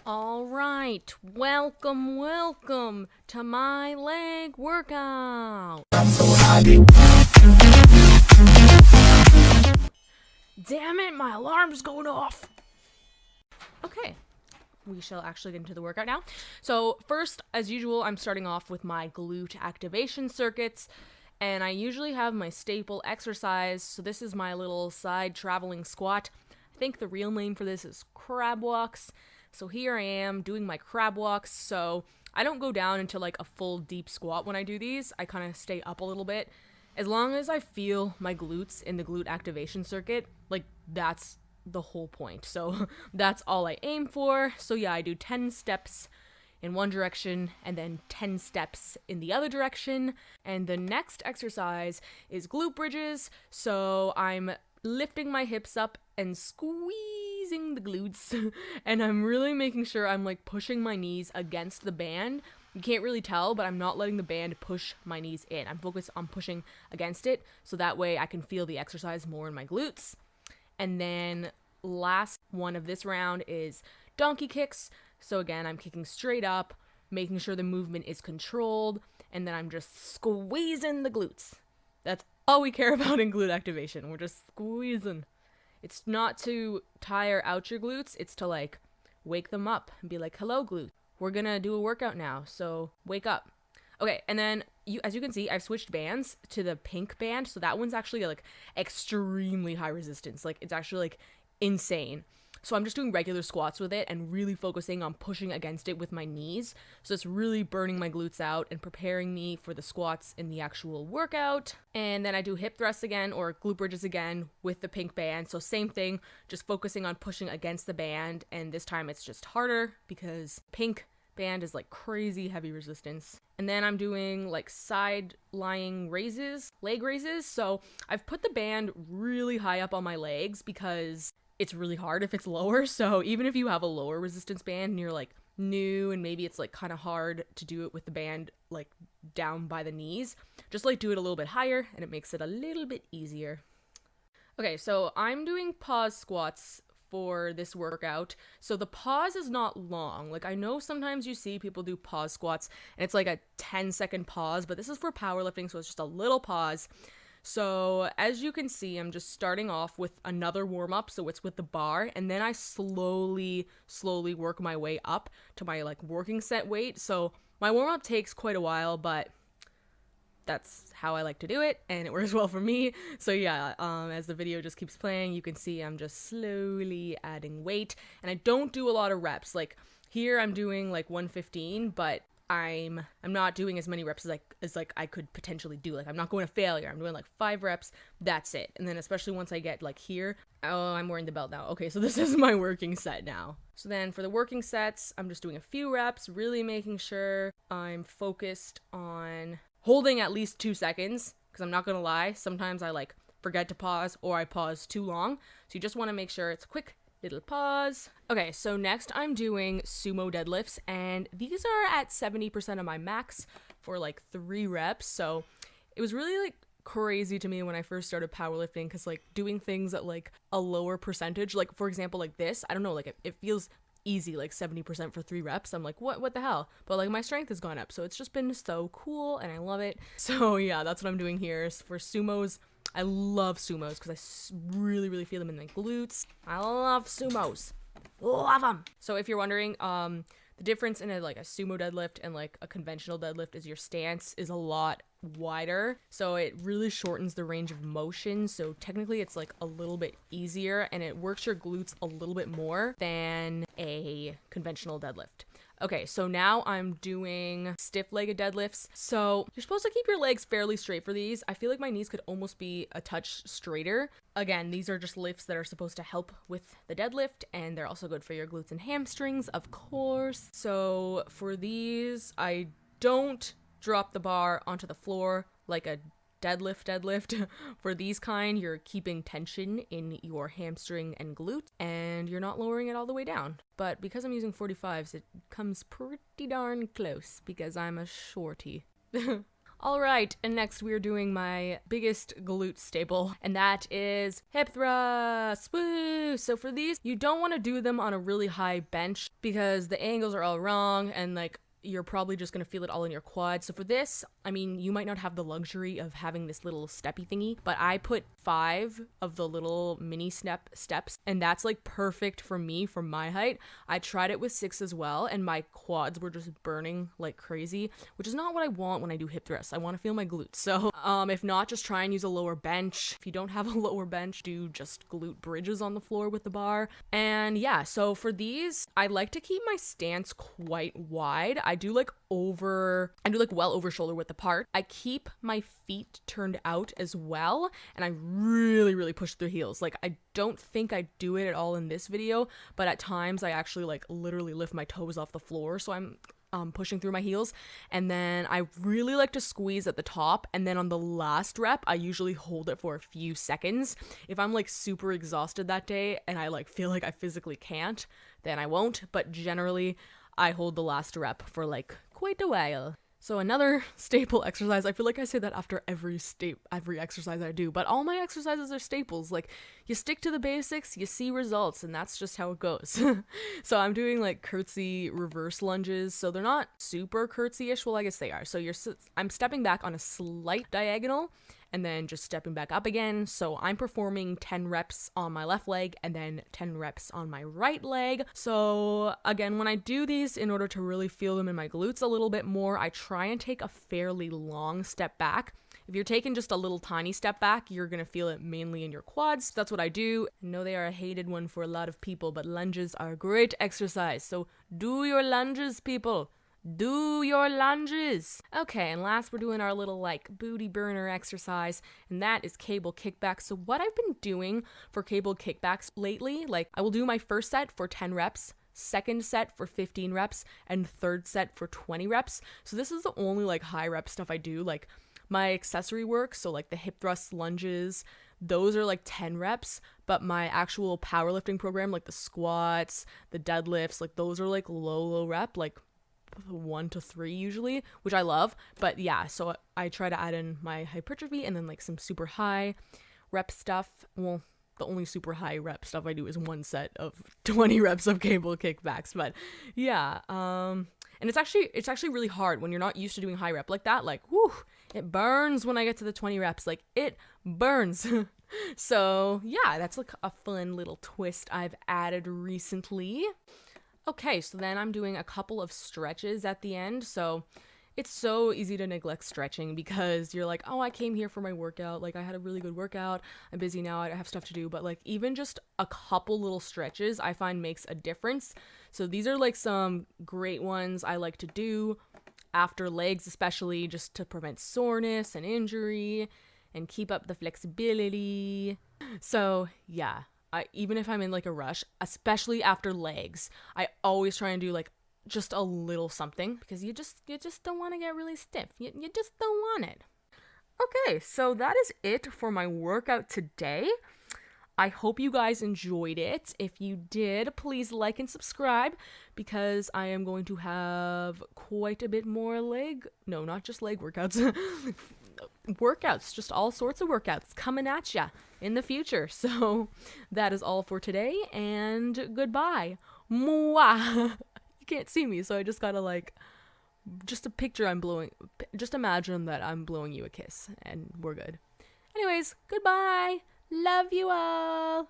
All right, welcome to my leg workout. Damn it, my alarm's going off. Okay, we shall actually get into the workout now. So first, as usual, I'm starting off with my glute activation circuits. And I usually have my staple exercise. So this is my little side traveling squat. I think the real name for this is crab walks. So here I am doing my crab walks. So I don't go down into like a full deep squat when I do these. I kind of stay up a little bit. As long as I feel my glutes in the glute activation circuit, like that's the whole point. So that's all I aim for. So yeah, I do 10 steps in one direction and then 10 steps in the other direction. And the next exercise is glute bridges. So I'm lifting my hips up and squeezing the glutes and I'm really making sure I'm like pushing my knees against the band. You can't really tell, but I'm not letting the band push my knees in. I'm focused on pushing against it so that way I can feel the exercise more in my glutes. And then last one of this round is donkey kicks. So again, I'm kicking straight up, making sure the movement is controlled, and then I'm just squeezing the glutes. That's all we care about in glute activation. We're just squeezing. It's not to tire out your glutes, it's to like wake them up and be like, hello glute, we're gonna do a workout now, so wake up. Okay, and then as you can see, I've switched bands to the pink band, so that one's actually like extremely high resistance. Like it's actually like insane. So I'm just doing regular squats with it and really focusing on pushing against it with my knees. So it's really burning my glutes out and preparing me for the squats in the actual workout. And then I do hip thrusts again or glute bridges again with the pink band. So same thing, just focusing on pushing against the band. And this time it's just harder because pink band is like crazy heavy resistance. And then I'm doing like side lying raises, leg raises. So I've put the band really high up on my legs because it's really hard if it's lower. So even if you have a lower resistance band and you're like new and maybe it's like kind of hard to do it with the band like down by the knees, just like do it a little bit higher and it makes it a little bit easier. Okay, so I'm doing pause squats for this workout. So the pause is not long. Like I know sometimes you see people do pause squats and it's like a 10-second pause, but this is for powerlifting, so it's just a little pause. So as you can see, I'm just starting off with another warm-up, so it's with the bar, and then I slowly work my way up to my like working set weight. So my warm-up takes quite a while, but that's how I like to do it, and it works well for me. So yeah, as the video just keeps playing, you can see I'm just slowly adding weight, and I don't do a lot of reps. Like here I'm doing like 115, but I'm not doing as many reps as I could potentially do. Like I'm not going to failure. I'm doing like 5 reps. That's it. And then especially once I get like here, oh, I'm wearing the belt now. Okay, so this is my working set now. So then for the working sets, I'm just doing a few reps, really making sure I'm focused on holding at least 2 seconds, because I'm not going to lie, sometimes I like forget to pause or I pause too long. So you just want to make sure it's quick little pause. Okay, so next I'm doing sumo deadlifts, and these are at 70% of my max for like 3 reps. So it was really like crazy to me when I first started powerlifting, because like doing things at like a lower percentage, like for example like this, I don't know, like it feels easy, like 70% for 3 reps. I'm like, what the hell? But like my strength has gone up, so it's just been so cool and I love it. So yeah, that's what I'm doing here for sumos. I love sumos because I really feel them in my glutes. I love sumos. Love them. So if you're wondering, the difference in like a sumo deadlift and like a conventional deadlift is your stance is a lot wider. So it really shortens the range of motion. So technically it's like a little bit easier and it works your glutes a little bit more than a conventional deadlift. Okay, so now I'm doing stiff-legged deadlifts. So you're supposed to keep your legs fairly straight for these. I feel like my knees could almost be a touch straighter. Again, these are just lifts that are supposed to help with the deadlift, and they're also good for your glutes and hamstrings, of course. So for these, I don't drop the bar onto the floor like a deadlift. For these kind, you're keeping tension in your hamstring and glute, and you're not lowering it all the way down. But because I'm using 45s, it comes pretty darn close because I'm a shorty. All right, and next we are doing my biggest glute staple, and that is hip thrusts. Woo! So for these, you don't want to do them on a really high bench because the angles are all wrong, and like you're probably just going to feel it all in your quads. So for this, I mean, you might not have the luxury of having this little steppy thingy, but I put 5 of the little mini steps, and that's like perfect for me for my height. I tried it with 6 as well, and my quads were just burning like crazy, which is not what I want when I do hip thrusts. I want to feel my glutes. So if not, just try and use a lower bench. If you don't have a lower bench, do just glute bridges on the floor with the bar. And yeah, so for these, I like to keep my stance quite wide. I do like well over shoulder width apart. I keep my feet turned out as well, and I really push through heels. Like, I don't think I do it at all in this video, but at times I actually like literally lift my toes off the floor, so I'm pushing through my heels. And then I really like to squeeze at the top, and then on the last rep I usually hold it for a few seconds. If I'm like super exhausted that day and I like feel like I physically can't, then I won't, but generally I hold the last rep for like quite a while. So another staple exercise, I feel like I say that after every exercise I do, but all my exercises are staples. Like, you stick to the basics, you see results, and that's just how it goes. So I'm doing like curtsy reverse lunges. So they're not super curtsy-ish. Well, I guess they are. So I'm stepping back on a slight diagonal and then just stepping back up again. So I'm performing 10 reps on my left leg and then 10 reps on my right leg. So again, when I do these, in order to really feel them in my glutes a little bit more, I try and take a fairly long step back. If you're taking just a little tiny step back, you're gonna feel it mainly in your quads. That's what I do. I know they are a hated one for a lot of people, but lunges are a great exercise. So do your lunges, people. Do your lunges. Okay, and last we're doing our little like booty burner exercise, and that is cable kickbacks. So what I've been doing for cable kickbacks lately, like I will do my first set for 10 reps, second set for 15 reps, and third set for 20 reps. So this is the only like high rep stuff I do. Like my accessory work, so like the hip thrusts, lunges, those are like 10 reps, but my actual powerlifting program, like the squats, the deadlifts, like those are like low rep, like 1 to 3 usually, which I love. But yeah, so I try to add in my hypertrophy and then like some super high rep stuff. Well, the only super high rep stuff I do is one set of 20 reps of cable kickbacks. But yeah, and it's actually really hard when you're not used to doing high rep like that. Like, whew, it burns when I get to the 20 reps. Like, it burns. So yeah, that's like a fun little twist I've added recently. Okay, so then I'm doing a couple of stretches at the end. So it's so easy to neglect stretching because you're like, oh, I came here for my workout. Like, I had a really good workout. I'm busy now. I have stuff to do. But like, even just a couple little stretches I find makes a difference. So these are like some great ones I like to do after legs, especially just to prevent soreness and injury and keep up the flexibility. So yeah. Even if I'm in like a rush, especially after legs, I always try and do like just a little something because you just don't want to get really stiff. You just don't want it. Okay, so that is it for my workout today. I hope you guys enjoyed it. If you did, please like and subscribe because I am going to have quite a bit more not just leg workouts, workouts, just all sorts of workouts coming at ya in the future. So that is all for today, and goodbye. Mwah. You can't see me, so I just gotta like, just imagine that I'm blowing you a kiss, and we're good. Anyways, goodbye. Love you all.